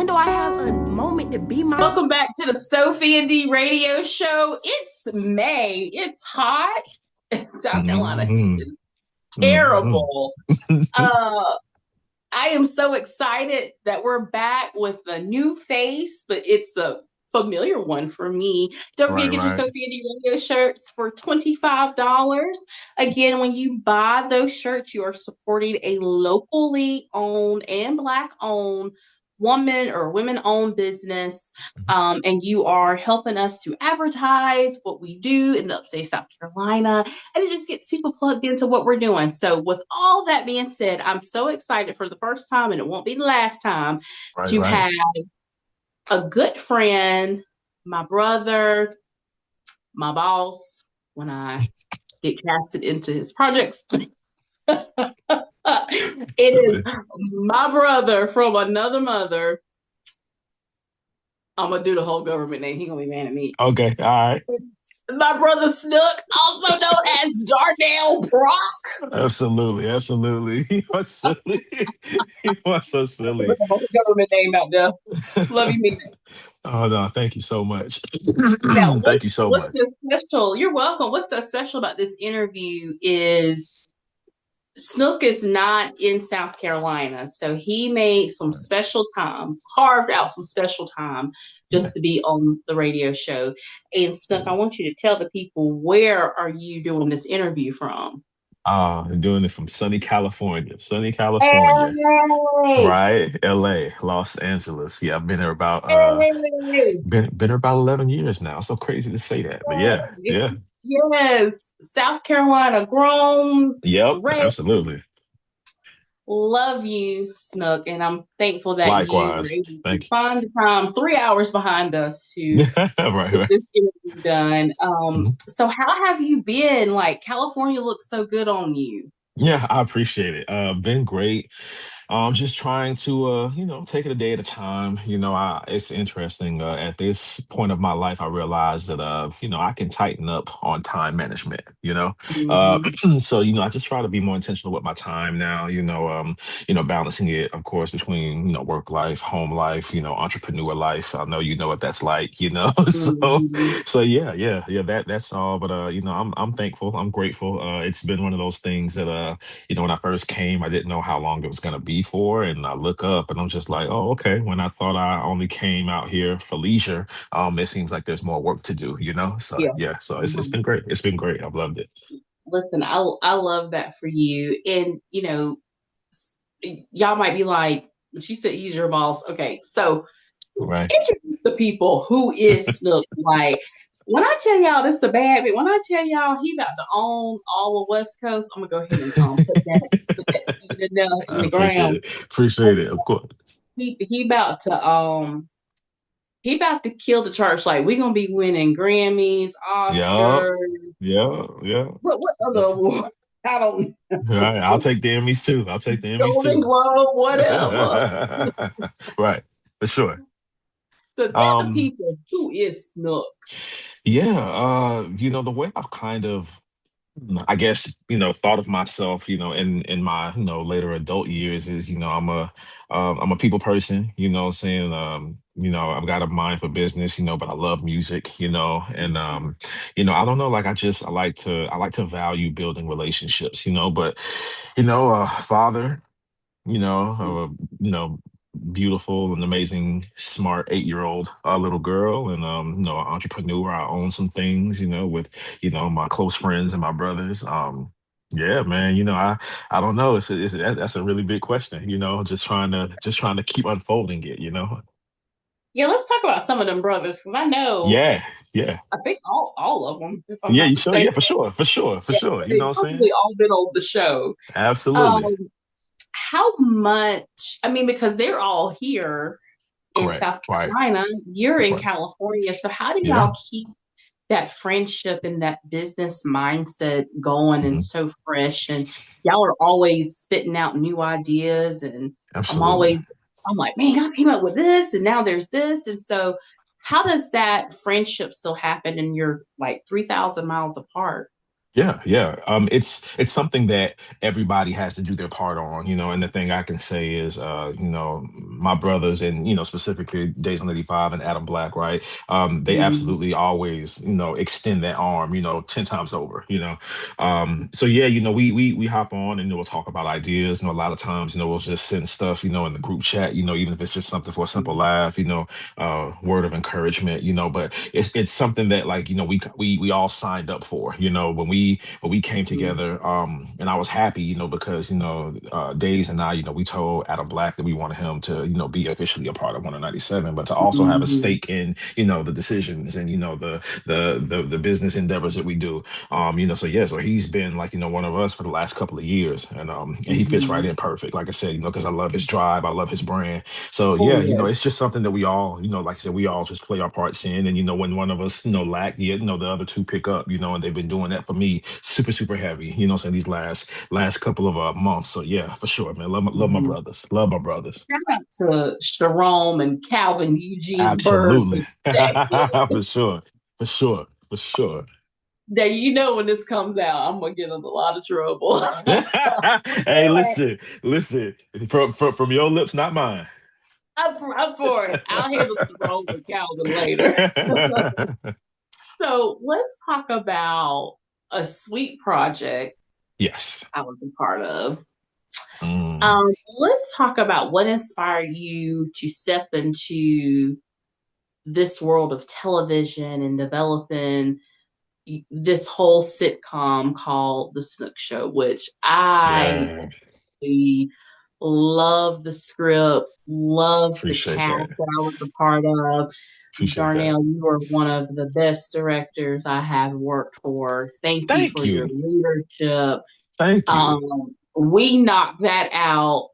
When do I have a moment to be my... Welcome back to the Sophia D radio show. It's May. It's hot. South Carolina heat Mhm. is Mhm. terrible. Uh, I am so excited that we're back with a new face, but it's a familiar one for me. Don't forget Right, to get your right. Sophia D radio shirts for $25. Again, when you buy those shirts, you are supporting a locally owned and Black owned woman or women owned business. And you are helping us to advertise what we do in the upstate South Carolina, and it just gets people plugged into what we're doing. So, with all that being said, I'm so excited for the first time, and it won't be the last time, Right, to right. have a good friend, my brother, my boss, when I get casted into his projects. It is Silly. my brother from another mother. I'm gonna do the whole government name. He gonna be mad at me. Okay, all right. My brother Snook, also known as Darnell Brock. Absolutely, absolutely. He was silly. He was so Put silly. the whole government name out there. Love you, me. Oh no, thank you so much. Now, Thank you so what's much. so special? You're welcome. What's so special about this interview is Snook is not in South Carolina, so he made some Right. special time, carved out some special time Yeah. just to be on the radio show. And Snook, I want you to tell the people, where are you doing this interview from? Doing it from sunny California. Sunny California. Hey, Right? LA, Los Angeles. Yeah, I've been there about hey, been there about 11 years now. So crazy to say that. But yeah, hey. yeah. Yes, South Carolina grown, Yep, raised. absolutely. Love you, Snook, and I'm thankful that you were Likewise. able to Thank find the time, 3 hours behind us, to you. Right, get right. this interview done. Mhm. So how have you been? Like, California looks so good on you. Yeah, I appreciate it. Been great. Just trying to, take it a day at a time. It's interesting. At this point of my life, I realized that, I can tighten up on time management. Uh, Mhm. so I just try to be more intentional with my time now. Balancing it, of course, between work life, home life, entrepreneur life. I know you know what that's like. So, Mhm. yeah, yeah, yeah. That's all. But I'm thankful. I'm grateful. It's been one of those things that when I first came, I didn't know how long it was going to be for. And I look up and I'm just like, oh, okay. When I thought I only came out here for leisure, it seems like there's more work to do? So Yeah. yeah, so it's Mhm. been great. It's been great. I've loved it. Listen, I love that for you. And y'all might be like, she said he's your boss. Okay, so Right. introduce the people. Who is Snook? Like, when I tell y'all this is a bad bit, when I tell y'all he about to own all of West Coast, I'm gonna go ahead and put that seed in I the appreciate ground. it. Appreciate it. Of course. He about to he about to kill the church. Like, we gonna be winning Grammys, Yeah. Oscars, Yeah. Yeah. what other award? I don't All know. right. I'll take the Emmys too. I'll take the Emmys Golden too. Globe, whatever. Right. For sure. So tell the Um, people, who is Snook? yeah, the way I've kind of I guess, thought of myself, in my, later adult years is, I'm a people person, what I'm saying, I've got a mind for business, but I love music, and, I don't know, like, I like to value building relationships, but, father, beautiful and amazing, smart 8-year-old little girl, and an entrepreneur. I own some things, with my close friends and my brothers. Yeah, man. I don't know. That's a really big question. Just trying to keep unfolding it. Yeah, let's talk about some of them brothers, because I know, Yeah, yeah, I think all of them, if I'm yeah. not You sure? Yeah, mistaken. for sure, for sure, for Yeah, sure. You know they've what I'm saying? probably all been on the show. Absolutely. Um, how much, I mean, because they're all here in Correct. South Right. Carolina, you're That's in right. California. So how do Yeah. y'all keep that friendship and that business mindset going and Mhm. so fresh? And y'all are always spitting out new ideas. And I'm Absolutely. always, I'm like, man, I came up with this and now there's this. And so how does that friendship still happen and you're like 3,000 miles apart? Yeah, yeah. It's something that everybody has to do their part on, and the thing I can say is, my brothers, and specifically Days on 85 and Adam Black, right? They Mhm. absolutely always extend that arm 10 times over. So yeah, we hop on and we'll talk about ideas. A lot of times we'll just send stuff in the group chat. Even if it's just something for a simple laugh. Word of encouragement. But it's something that, like, we all signed up for. When we came Mhm. together, and I was happy, because Days and I, we told Adam Black that we wanted him to be officially a part of 197, but to also have a Mhm. stake in the decisions and the business endeavors that we do. So yeah, so he's been, like, one of us for the last couple of years, and he fits right Mhm. in perfect. Like I said, because I love his drive, I love his brand. So Oh yeah, yeah. it's just something that we all, like I said, we all just play our parts in. And when one of us, lack, yeah, the other two pick up. And they've been doing that for me super, super heavy. So these last couple of months. So yeah, for sure, man. Love my Mhm. brothers. Love my brothers. Shout out to Sharon and Calvin, Eugene, Bird, Absolutely. and Jackson. For sure. For sure. For sure. Now you know when this comes out, I'm gonna get in a lot of trouble. Hey, listen. From your lips, not mine. I'm for it. I'll handle Sharon and Calvin later. So let's talk about a sweet project Yes. I was a part of. Mm, Let's talk about what inspired you to step into this world of television and developing this whole sitcom called The Snook Show, which I yeah. really love the script, love the Appreciate cast that. that I was a part of. Appreciate that. Darnell, you are one of the best directors I have worked for. Thank you Thank for your you. leadership. Thank you. We knocked that out.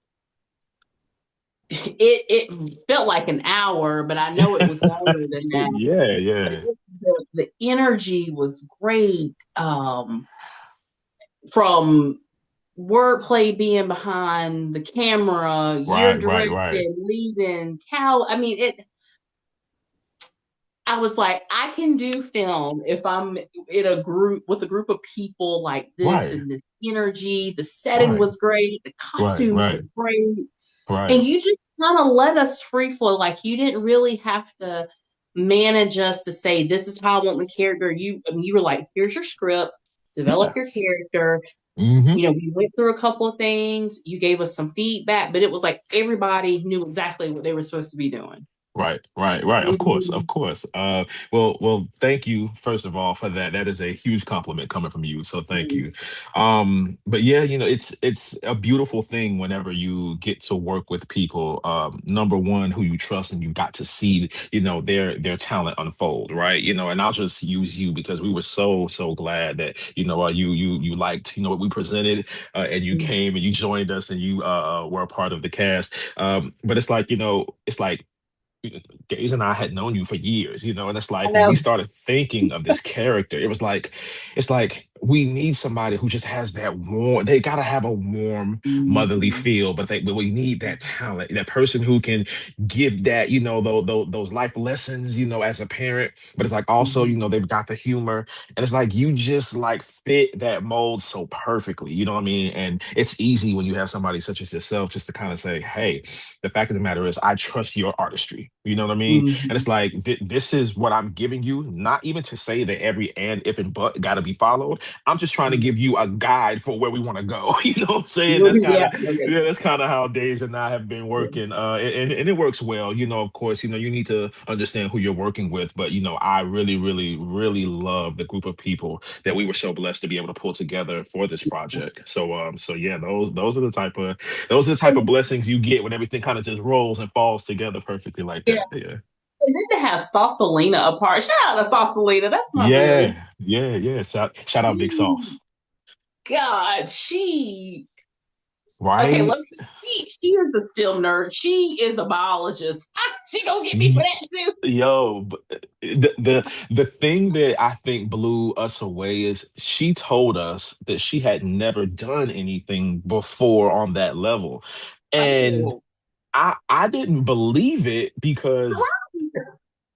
It felt like an hour, but I know it was longer than that. Yeah, But yeah. the energy was great. From wordplay being behind the camera, your Right, right, right. direction, leading, Cal. I mean, it. I was like, I can do film if I'm in a group with a group of people like this, Right, and this energy. The setting right, was great. The right, costumes were right, great. right. And you just kind of let us free flow. Like you didn't really have to manage us to say, this is how I want my character. I mean, you were like, here's your script, develop Yeah. your character. Hmm. We went through a couple of things. You gave us some feedback, but it was like everybody knew exactly what they were supposed to be doing. Right, right, right. Of course, of Mhm. course. Well, thank you first of all for that. That is a huge compliment coming from you. So thank Mhm. you. But yeah, it's a beautiful thing whenever you get to work with people. Number one, who you trust, and you got to see, their talent unfold, right? And I'll just use you because we were so glad that you liked what we presented, and you Mhm. came and you joined us and you were a part of the cast. But it's like it's like Days and I had known you for years, and it's I like when we know. started thinking of this character, it was like, it's like we need somebody who just has that warm, they gotta have a warm motherly Mhm. feel, but we need that talent, that person who can give that, those life lessons, as a parent, but it's like also, Mhm. they've got the humor, and it's like you just like fit that mold so perfectly, you know what I mean? And it's easy when you have somebody such as yourself just to kind of say, hey, the fact of the matter is, I trust your artistry. You know what I mean? And it's Mhm. like, this is what I'm giving you, not even to say that every and, if, and but got to be followed. I'm just trying to Mhm. give you a guide for where we want to go. You know what I'm saying? Yeah. Okay. That's kind of how Days and I have been working. And it works well. Of course, you need to understand who you're working with. But, I really, really, really love the group of people that we were so blessed to be able to pull together for this project. So yeah, those are the type of blessings you get when everything kind of just rolls and falls together perfectly like Yeah. that. Yeah. And then to have Sausalina apart. Shout out to Sausalina. That's my boo. Yeah. Yeah. Yeah. Shout out Big She, Sauce. God, she. Okay, Right? she is a STEM nerd. She is a biologist. She gonna get me for Ye- that too. Yo, the thing that I think blew us away is she told us that she had never done anything before on that level. And Oh, I didn't believe it because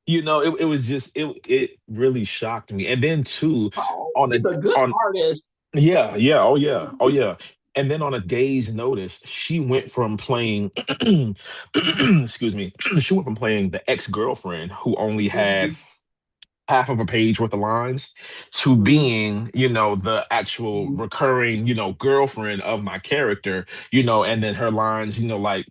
it was just it really shocked me. And then too, oh, on she's a a good on artist. yeah, yeah, oh yeah, oh yeah. And then on a day's notice, she went from playing, excuse me, she went from playing the ex-girlfriend who only had Mhm. half of a page worth of lines to Mhm. being, the actual Mhm. recurring, girlfriend of my character, and then her lines, like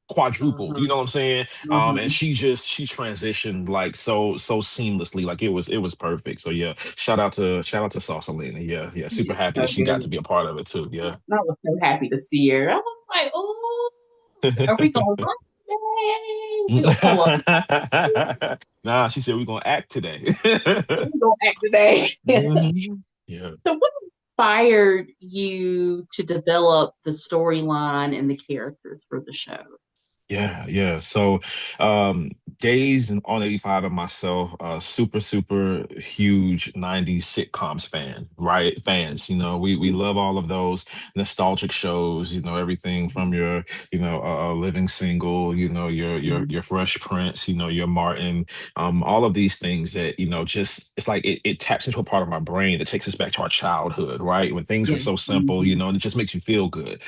quadrupled, you Mhm. know what I'm saying? And Mhm. she transitioned like so seamlessly, like it was perfect. So yeah, shout out to Sausalina. Yeah, yeah, super It's happy so that she got to good. be a part of it too. Yeah. I was so happy to see her. I was like, "Oh, are we gonna run today? We gonna pull up? Nah, she said we're gonna act today. We gonna act today?" Mhm. Yeah. So, what inspired you to develop the storyline and the characters for the show? Yeah, yeah. So, Days and on 85 and myself, super, super huge 90s sitcoms right? Fans, we love all of those nostalgic shows, everything from your, Living Single, your Fresh Prince, your Martin, all of these things that, just it's like it taps into a part of my brain that takes us back to our childhood, right? When things were Yeah. so simple, Mhm. and it just makes you feel good.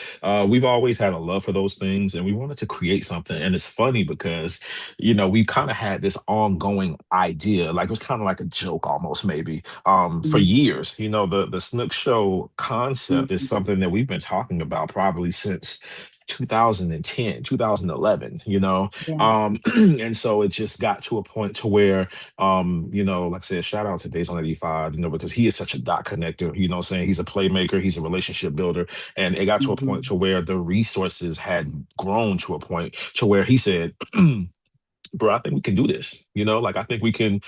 We've always had a love for those things, and we wanted to create something. And it's funny because, we kind of had this ongoing idea, like it was kind of like a joke almost, maybe, for Mhm. years. The Snook Show concept is Mhm. something that we've been talking about probably since 2010, 2011, Yeah. and so it just got to a point to where, like I said, shout out to Days on 85, because he is such a dot connector, what I'm saying? He's a playmaker, he's a relationship builder, and it got to a point Mhm. to where the resources had grown to a point to where he said, bro, I think we can do this. Like I think we can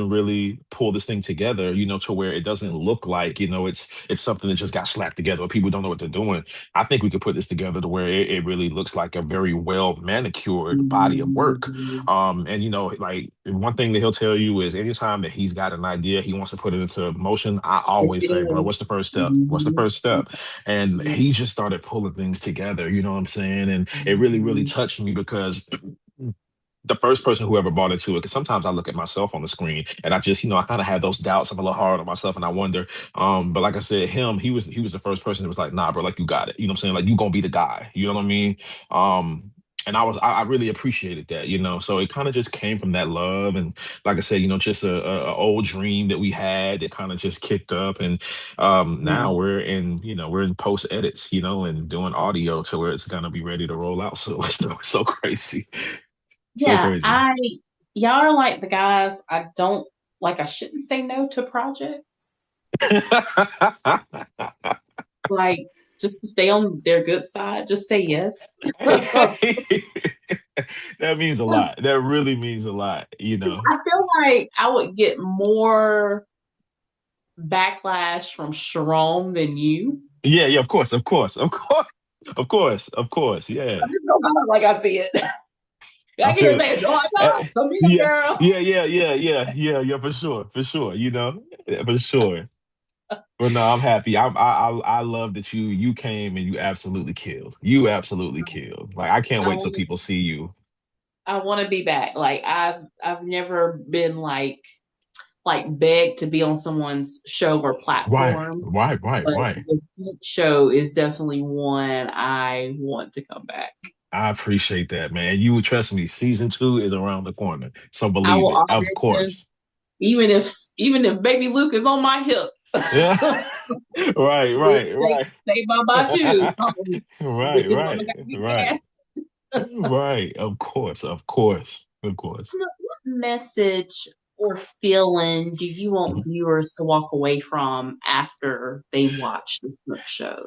really pull this thing together, to where it doesn't look like, it's something that just got slapped together or people don't know what they're doing. I think we could put this together to where it really looks like a very well manicured body of work. Mhm. And like one thing that he'll tell you is anytime that he's got an idea, he wants to put it into motion. I Yes, always it say, bro, is. what's the first step? What's the Mhm. first step? And Yeah. he just started pulling things together, you know what I'm saying? And it really, really Mhm. touched me because the first person who ever bought into it, because sometimes I look at myself on the screen and I just, I kind of have those doubts. I'm a little hard on myself and I wonder. But like I said, he was the first person that was like, nah, bro, like you got it. You know what I'm saying? Like you gonna be the guy. You know what I mean? And I really appreciated that, So it kind of just came from that love, and like I said, just a old dream that we had that kind of just kicked up, and Yeah. now we're in post edits, and doing audio to where it's gonna be ready to roll out. So it's so crazy. So Yeah, crazy. y'all are like the guys I don't like. I shouldn't say no to projects. Like, just to stay on their good side, just say yes. I That means a lot. That really means a lot. feel like I would get more backlash from Sharon than you. Yeah, yeah, of course, of course, of course, of course, of course. I Yeah. just know God like I see it. I I can hear feel saying, Georgia, uh, come here, yeah, girl. yeah, yeah, yeah, yeah, yeah, yeah, for sure, for sure, yeah, for sure. But no, I'm happy. I love that you came and you absolutely killed. You absolutely killed. Like I can't I wait till want people see you. I want to be back. Like I've never been like begged to be on someone's show or Right, platform, right, right, but right. the Snook Show is definitely one I want to come back. I appreciate that, man. You would trust me. Season two is around the corner. So I believe will it. Of audition course. even if baby Luke is on my hip. Yeah. Right, We'll right, say right. say bye bye too. Something Right, wicked mama right, got to be right. cast. Right. Of course, of course, of course. So what message or feeling do you want viewers to walk away from after they watch the Snook Show?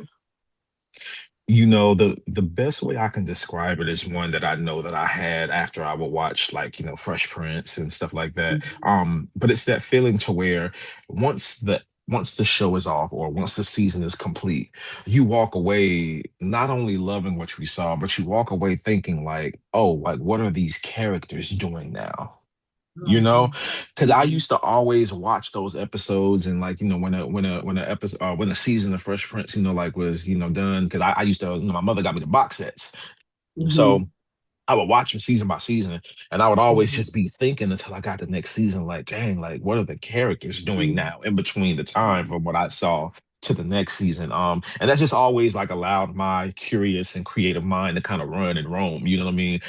The best way I can describe it is one that I know that I had after I would watch like, Fresh Prince and stuff like that. Mhm. But it's that feeling to where once the show is off or once the season is complete, you walk away not only loving what you saw, but you walk away thinking like, oh, like what are these characters doing now? you know Mhm. because I Mhm. used to always watch those episodes, and like when a episode when a season of Fresh Prince like was done, because I used to, my mother got me the box sets, Mhm. so I would watch them season by season, and I would always Mhm. just be thinking until I got the next season, like, dang, like what are the characters doing Mhm. now in between the time from what I saw to the next season. And that just always like allowed my curious and creative mind to kind of run and roam. You know what I mean?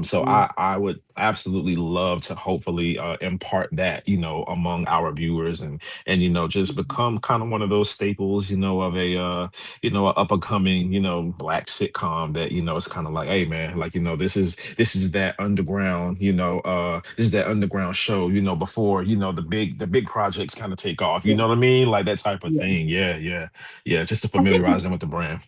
So Mm, I would absolutely love to hopefully impart that, among our viewers, and just mm, become kind of one of those staples, of a up and coming, black sitcom that, it's kind of like, hey man, like, this is that underground, this is that underground show, before, the big projects kind of take off, you yeah, know what I mean? Like that type of yeah. thing. Yeah, yeah, yeah. Just to I think familiarize them with the brand.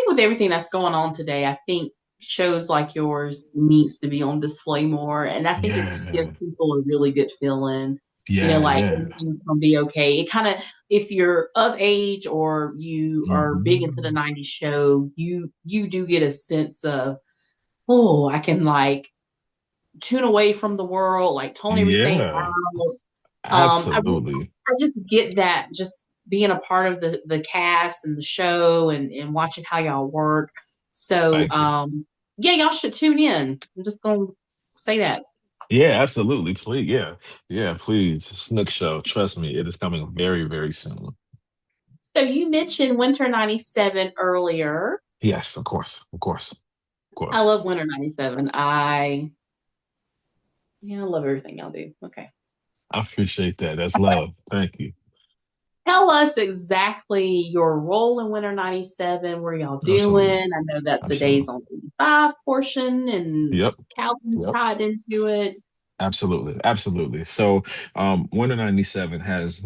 with everything that's going on today, I think shows like yours needs to be on display more, and I think it just gives Yeah, people a really good feeling. yeah, Like yeah. everything's gonna be okay. It kind of, if you're of age or you are big into the Mhm. '90s show, you do get a sense of, oh, I can like tune away from the world, like tone everything Yeah, out. absolutely. I just get that just being a part of the cast and the show and watching how y'all work. So Thank you. yeah, y'all should tune in. I'm just gonna say that. Yeah, absolutely. Please, yeah, yeah, please. Snook Show. Trust me, it is coming very, very soon. So you mentioned Winter '97 earlier. Yes, of course, of course, of I course. love Winter '97. I love everything y'all do. Okay. I appreciate that. That's love. Thank you. Tell us exactly your role in Winter '97. What are y'all Absolutely. doing? I know that's a Absolutely. Days on 85 portion and Yep. Calvin's Yep. tied into it. Absolutely. Absolutely. So, Winter 97 has,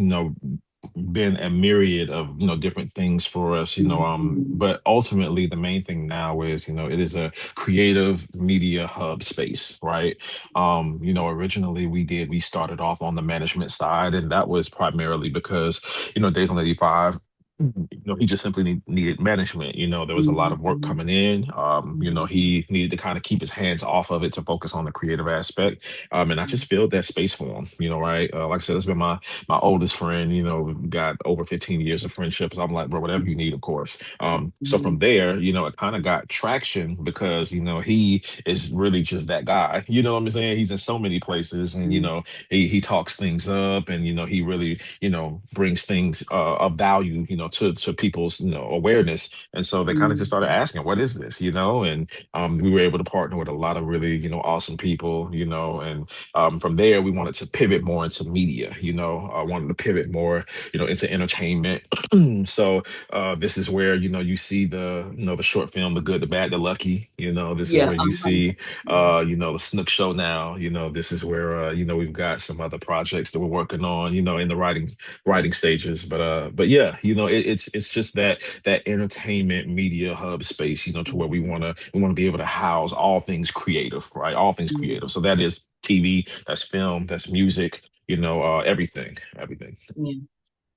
been a myriad of, different things for us, Mhm. but ultimately the main thing now is, it is a creative media hub space, right? Originally we started off on the management side, and that was primarily because, Days on 85, he just simply needed management. There was a lot of work Mhm. coming in. Mhm. He needed to kind of keep his hands off of it to focus on the creative aspect. And I just filled that space for him, right? Like I said, it's been my oldest friend. We've got over 15 years of friendship. So I'm like, bro, whatever you need, of course. So from Mhm. there, it kind of got traction because, he is really just that guy. You know what I'm saying? He's in so many places, and, Mhm. he talks things up, and, he really, brings things of value, to people's, awareness. And so they kind of just started Mhm. asking, what is this? And we were able to partner with a lot of really, awesome people, and from there, we wanted to pivot more into media, wanted to pivot more, into entertainment. So this is where, you see the short film, The Good, the Bad, the Lucky. This is Yeah. where you see, Yeah. the Snook Show now. This is where, we've got some other projects that we're working on, in the writing stages. But yeah, it's just that entertainment media hub space, to where we want to be able to house all things creative, right? All things creative. Mhm. So that is TV, that's film, that's music, everything, everything. Yeah.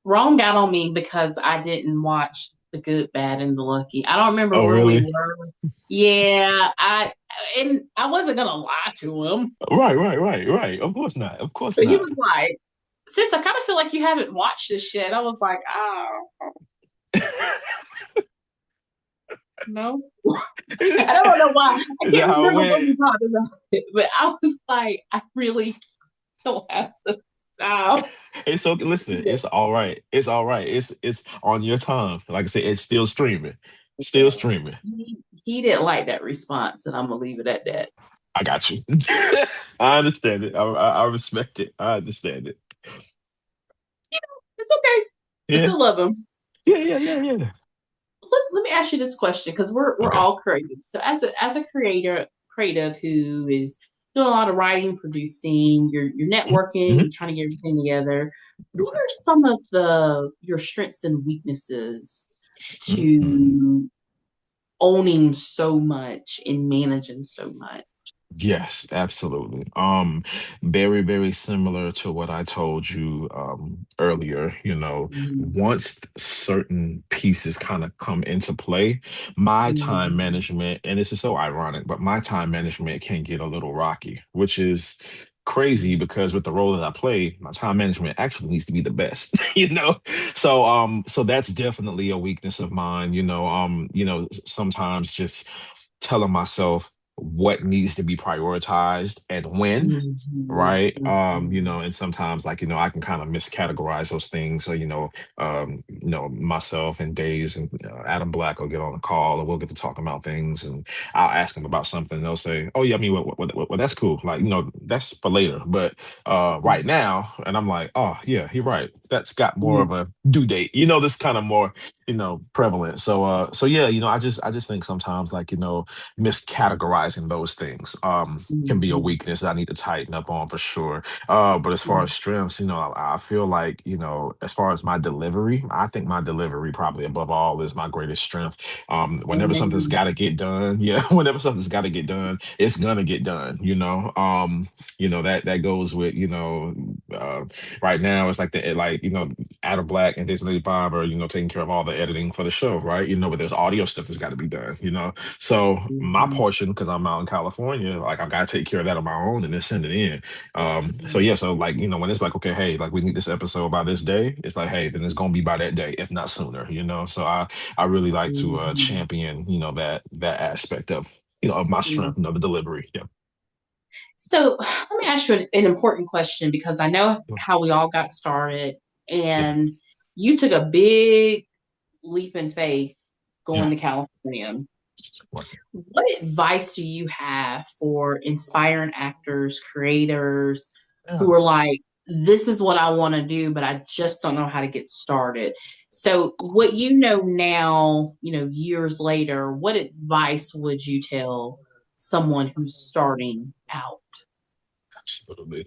Rome got on me because I didn't watch The Good, Bad, and the Lucky. I don't remember Oh, where we really? were. Yeah, I wasn't gonna lie to him, Right, right, right, right. Of course not. Of course but he not. was like, "Sis, I kind of feel like you haven't watched this yet." I was like, "Oh, no." I don't know why. I Is that can't how it remember what went? we talked about it, but I was like, I really don't have to stop. It's okay. Listen, it's all right. It's all right. It's on your time. Like I said, it's still streaming. Still Yeah. streaming. He didn't like that response, and I'm gonna leave it at that. I got you. I understand it. I respect it. I understand it. It's okay. I Yeah. still love him. Yeah, yeah, yeah, yeah. Let me ask you this question because we're Okay. all creative. So as a creative who is doing a lot of writing, producing, you're networking, Mhm. you're trying to get everything together. What are some of the your strengths and weaknesses Mhm. to owning so much and managing so much? Yes, absolutely. Very, very similar to what I told you earlier. Mm, Once certain pieces kind of come into play, my time mm, management, and this is so ironic, but my time management can get a little rocky, which is crazy mm, because with the role that I play, my time management actually needs to be the best, so that's definitely a weakness of mine, sometimes just telling myself what needs to be prioritized and when, Mhm, right? mhm, And sometimes, like, I can kind of miscategorize those things. So, myself and Days and Adam Black will get on a call, and we'll get to talking about things, and I'll ask them about something, and they'll say, "Oh yeah, I mean, well, that's cool. Like, that's for later, but right now." And I'm like, "Oh yeah, you're right. That's got more mhm, of a due date. This kind of more, prevalent." So yeah, I just think sometimes, like, miscategorizing those things can be a mhm, weakness that I need to tighten up on for sure. But as far mhm, as strengths, I feel like, as far as my delivery, I think my delivery probably above all is my greatest strength. Whenever something's amen. got to get done, yeah, whenever something's got to get done, it's gonna get done. That goes with, uh, right now it's like Adam Black and Disney Bob are, taking care of all the editing for the show, right? But there's audio stuff that's got to be done. So my Mhm, portion, because I'm out in California, like I gotta take care of that on my own and then send it in. So mhm, yeah, so like, when it's like, okay, hey, like we need this episode by this day, it's like, hey, then it's gonna be by that day, if not sooner, So I really like to mhm, champion, that aspect of my strength, mhm. the delivery. Yeah. So let me ask you an important question because I know how we all got started, Yeah. and you took a big leap in faith going Yeah. to California. Right. What advice do you have for inspiring actors, creators Yeah. who are like, this is what I want to do, but I just don't know how to get started? So, what you know now, years later, what advice would you tell someone who's starting out? Absolutely.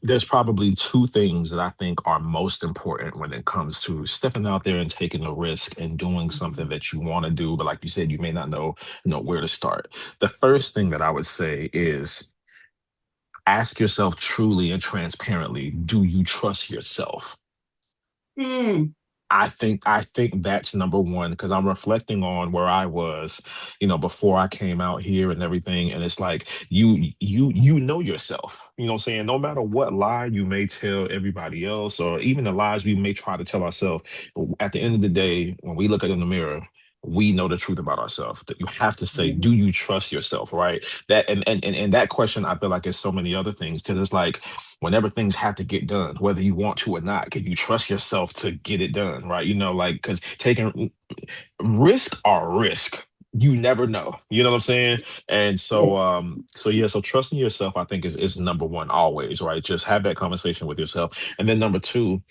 There's probably two things that I think are most important when it comes to stepping out there and taking a risk and doing something Mhm. that you want to do, but like you said, you may not know where to start. The first thing that I would say is ask yourself truly and transparently, do you trust yourself? Mm, I think that's number one because I'm reflecting on where I was, before I came out here and everything. And it's like you know yourself. You know what I'm saying? No matter what lie you may tell everybody else, or even the lies we may try to tell ourselves, at the end of the day, when we look at it in the mirror, we know the truth about ourselves. That you have to say, mhm, do you trust yourself? Right. That and that question, I feel like is so many other things because it's like whenever things have to get done, whether you want to or not, can you trust yourself to get it done? Right. Like, because taking risk are risk. You never know. You know what I'm saying? And yeah, so yeah, so trusting yourself, I think is number one always, right? Just have that conversation with yourself. And then number two,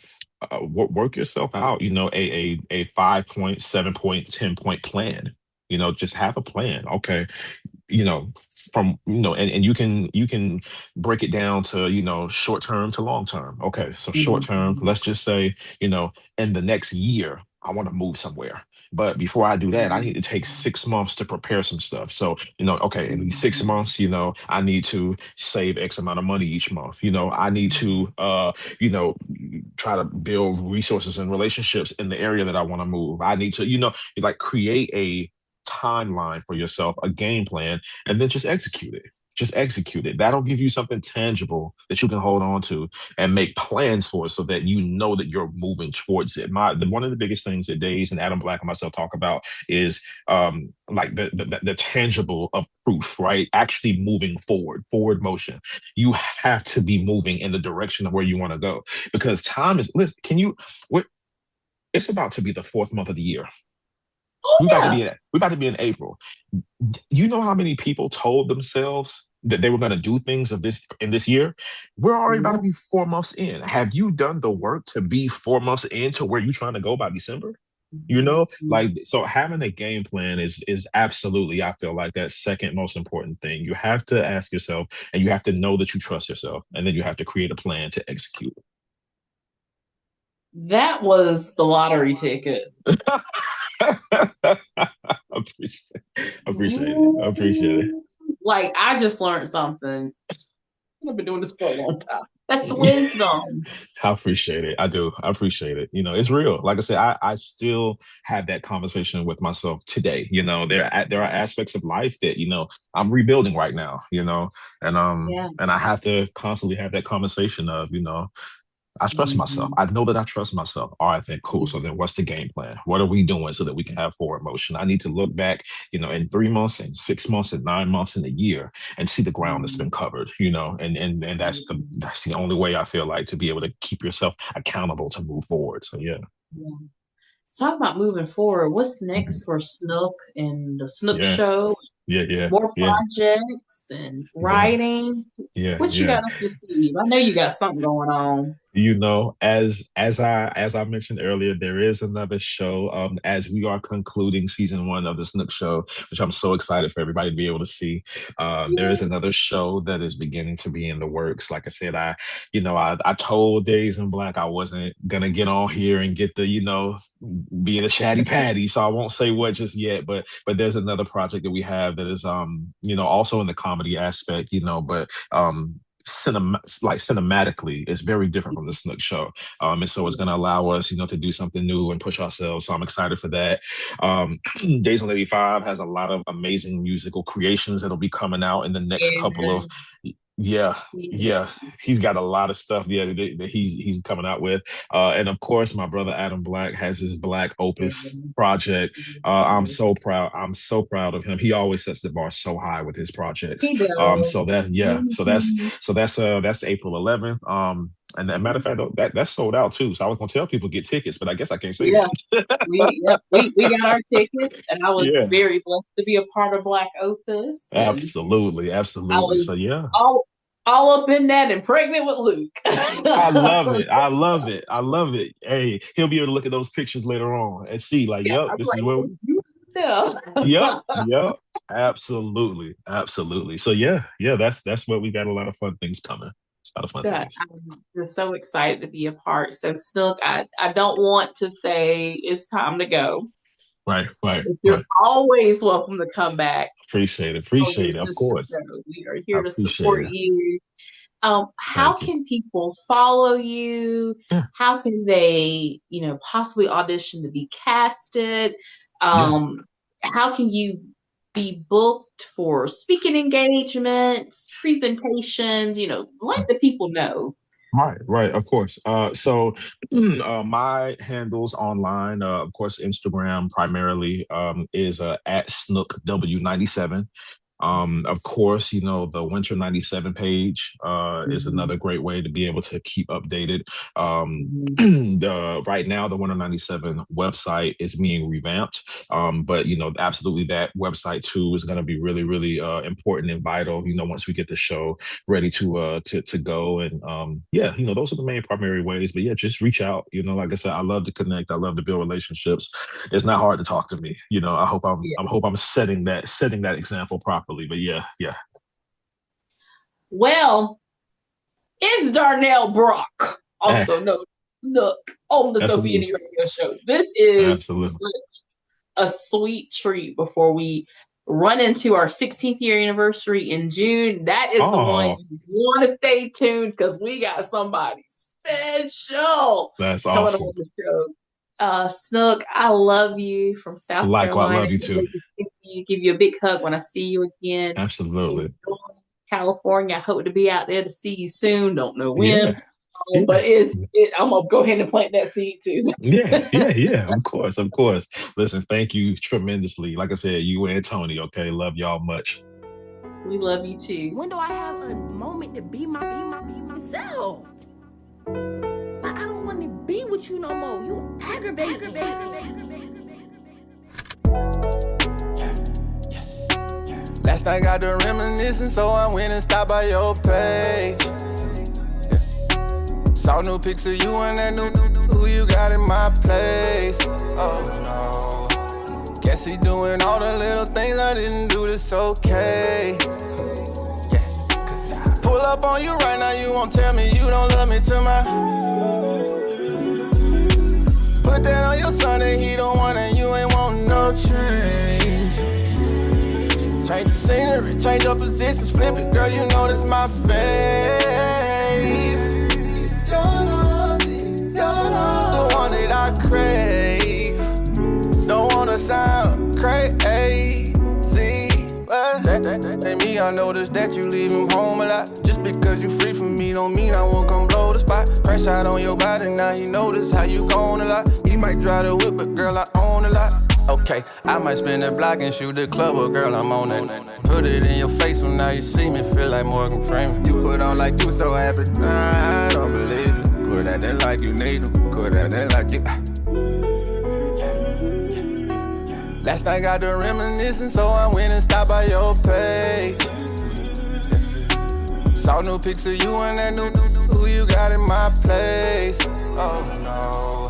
work yourself out, a 5 point, 7 point, 10 point plan. Just have a plan. Okay, you know from and you can break it down to short term to long term. Okay, so short mhm, term, mhm, let's just say, in the next year I want to move somewhere, but before I do that I need mhm, to take 6 months to prepare some stuff. So okay, in these six mhm, months I need to save X amount of money each month. I need mhm, to try to build resources and relationships in the area that I want to move. I need to like create a timeline for yourself, a game plan, and then just execute it. Just execute it. That'll give you something tangible that you can hold on to and make plans for so that you know that you're moving towards it. One of the biggest things that Days and Adam Black and myself talk about is like the tangible of proof, right? Actually moving forward motion. You have to be moving in the direction of where you want to go because time is. Listen, we're, it's about to be the fourth month of the year. Oh, We're about to be in April. You know how many people told themselves that they were going to do things of this in this year? We're already about to yeah. be 4 months in. Have you done the work to be 4 months into where you're trying to go by December? Mhm, Like, mhm. so having a game plan is absolutely, I feel like, that second most important thing. You have to ask yourself, and you have to know that you trust yourself, and then you have to create a plan to execute. That was the lottery ticket. appreciate, appreciate it. Appreciate it. Ooh, like I just learned something. I've been doing this for a long time. That's wisdom. I appreciate it. I do. I appreciate it. It's real. Like I said, I still have that conversation with myself today. There are aspects of life that, I'm rebuilding right now, and Yeah. I have to constantly have that conversation of, I trust myself. I know that I trust myself. All right, then cool. So then what's the game plan? What are we doing so that we can have forward motion? I need to look back, in 3 months and 6 months and 9 months and a year and see the ground that's been covered, and that's the only way I feel like to be able to keep yourself accountable to move forward. So yeah. Yeah. Let's talk about moving forward. What's Mhm. next for Snook and the Snook Yeah. Show? Yeah. Yeah. More Yeah. projects and Yeah. writing. Yeah. What you Yeah. got up your sleeve? I know you got something going on. As I mentioned earlier, there is another show. As we are concluding season one of the Snook Show, which I'm so excited for everybody to be able to see. There is another show that is beginning to be in the works. Like I said, I told Days in Black I wasn't gonna get on here and get the being a chatty patty, so I won't say what just yet. But there's another project that we have that is also in the comedy aspect, but cinematically it's very different from the Snook Show, and so it's going to allow us to do something new and push ourselves, so I'm excited for that. Days on 85 has a lot of amazing musical creations that'll be coming out in the next couple Yeah. of yeah. Yeah. Yeah, he's got a lot of stuff, yeah, that he's coming out with, and of course my brother Adam Black has his Black Opus project. I'm so proud of him. He always sets the bar so high with his projects. He does. So that yeah, so that's Mhm. so that's April 11th. And as a matter of fact, that's sold out too. So I was gonna tell people get tickets, but I guess I can't say Yeah. that. We got our tickets, and I was Yeah, very blessed to be a part of Black Opus, and absolutely, I absolutely. was So yeah, all up in that and pregnant with Luke. I love it. I love it. I love it. Hey, he'll be able to look at those pictures later on and see, like, Yeah, yep, I'm this is like, where you know. yep, yep, absolutely, absolutely. So yeah, that's what we got. A lot of fun things coming. A lot of fun That things. I'm just so excited to be a part. So Snook, I don't want to say it's time to go. Right, right, But you're right. always welcome to come back Appreciate it. on your Appreciate it. Of sister course. show. We are I here to appreciate support it. you. How Thank you. can people follow you? Yeah, How can they, possibly audition to be casted? yeah. How can you be booked for speaking engagements, presentations? Let the people know. Right, right, of course. So my handles online, of course, Instagram primarily, is at Snook W97. Of course, the Winter 97 page is Mhm, another great way to be able to keep updated. mhm. Right now, the Winter 97 website is being revamped. But absolutely that website too is going to be really, really important and vital, once we get the show ready to go. And yeah, those are the main primary ways. But yeah, just reach out. Like I said, I love to connect. I love to build relationships. It's not hard to talk to me. I hope I'm setting that example properly. But yeah, yeah. Well, it's Darnell Brock, Eh, also known as Snook, on the Sophia absolutely. Radio Show. This is Absolutely. a sweet treat before we run into our 16th year anniversary in June. That is the one Oh, you want to stay tuned because we got somebody special that's coming awesome. on the show. Snook, I love you from South Likewise, Carolina. love you Can't too. wait to see you, give you a big hug when I see you again. Absolutely. Enjoy California. I hope to be out there to see you soon. Don't know when. Yeah. Yeah. But I'm gonna go ahead and plant that seed too. Yeah, yeah, yeah. Of course, of course. Listen, thank you tremendously. Like I said, you and Tony, okay? Love y'all much. We love you too. When do I have a moment to be myself? Like, I don't want to be with you no more. You aggravate me. Last night got the reminiscing, so I went and stopped by your page. Saw new pics of you and that new who you got in my place. Oh no. Guess he doing all the little things I didn't do, this okay. Yeah, cause I pull up on you right now, you won't tell me you don't love me to my. Put that on your son and he don't want it, you ain't want no change. Change the scenery, change your positions, flip it, girl, you know this my fave. The one that I crave. Don't wanna sound crazy, but That ain't me, I noticed that you leave him home a lot. Just because you free from me don't mean I won't come blow the spot. Crash out on your body, now he notice how you gone a lot. He might drive the whip, but girl, I own a lot. Okay, I might spin the block and shoot the club, but girl, I'm on it. Put it in your face, so now you see me, feel like Morgan Freeman. You put on like you so happy, nah, I don't believe it. Put that in like you need them, put that in like you. Last night got the reminiscing, so I went and stopped by your page. Saw new pics of you and that new who you got in my place. Oh no.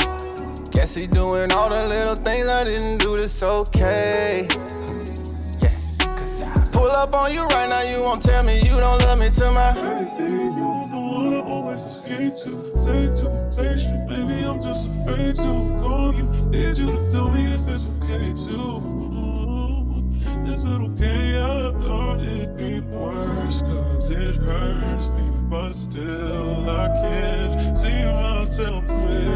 Guess he doing all the little things I didn't do, this okay. Yeah, cause I pull up on you right now, you won't tell me you don't love me to my you the one I always escape to. Take to a place, maybe I'm just afraid to call you. Need you to tell me if it's okay too. Is it okay? I heard it be worse, cause it hurts me, but still I can't see myself with